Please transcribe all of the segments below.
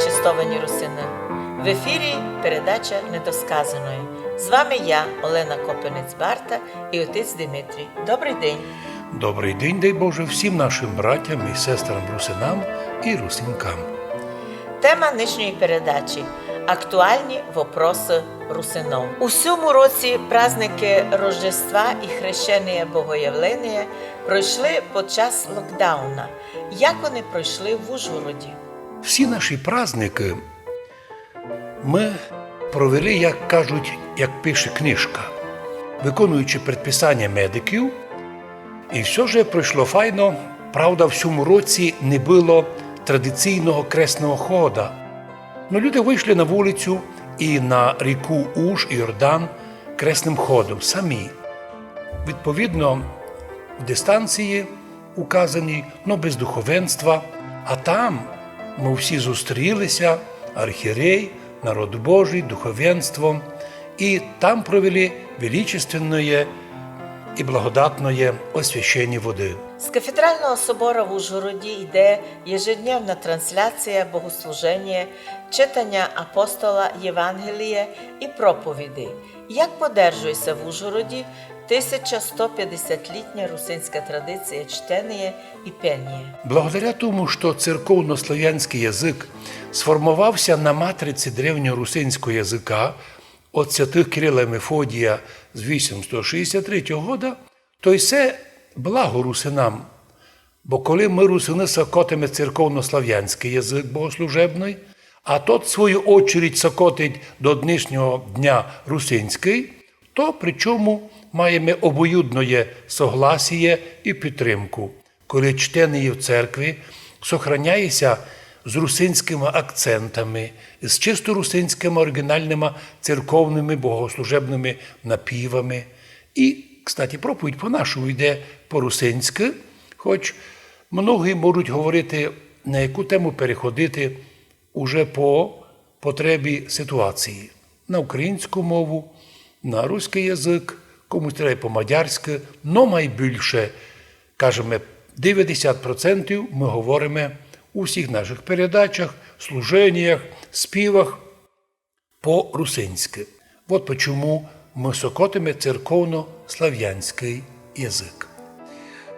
чистовані русини! В ефірі передача «Недосказаної». З вами я, Олена Копенець-Барта і отець Димитрій. Добрий день! Добрий день, дай Боже, всім нашим братям і сестрам русинам і русинкам. Тема нинішньої передачі – актуальні вопроси русинов. У цьому році праздники Рождества і Хрещення Богоявлення пройшли під час локдауна. Як вони пройшли в Ужгороді? Всі наші праздники ми провели, як кажуть, як пише книжка, виконуючи предписання медиків. І все ж пройшло файно. Правда, в цьому році не було традиційного кресного хода. Но люди вийшли на вулицю і на ріку Уж і Йордан кресним ходом самі. Відповідно, в дистанції указані, но без духовенства. А там ми всі зустрілися, архієрей, народ Божий, духовенство, і там провели величественне і благодатне освящення води. З кафедрального собору в Ужгороді йде ежедневна трансляція богослуження, читання апостола Євангелія і проповіді. Як подержується в Ужгороді 1150-літня русинська традиція чтення і пення? Благодаря тому, що церковнослов'янський язик сформувався на матриці древньорусинського язика від святих Кирила і Мефодія з 863 года, то й це благо русинам. Бо коли ми русини сокотимо церковнослов'янський язик богослужебний, а тот, в свою очередь, сокотить до нинішнього дня русинський, то причому маємо обоюдне согласіє і підтримку, коли чтення в церкві сохраняється з русинськими акцентами, з чисто русинськими оригінальними церковними богослужебними напівами. І, кстати, проповідь по-нашому йде по-русинськи, хоч многі можуть говорити, на яку тему переходити уже по потребі ситуації. На українську мову, на руський язик, комусь треба по-мадярськи, но найбільше, кажемо, 90% ми говоримо у всіх наших передачах, служеннях, співах по-русинськи. От чому ми сокотимо церковно-слав'янський язик.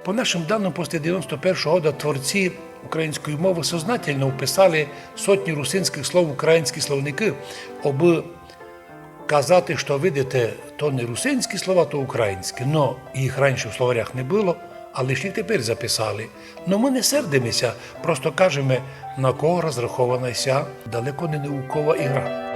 По нашим даним, після 91-го року творці української мови сознательно вписали сотні русинських слов в українські словники, аби казати, що, видите, то не русинські слова, то українські. Но їх раніше в словарях не було, але ж їх тепер записали. Но ми не сердимося, просто кажемо, на кого розрахована ця далеко не наукова ігра.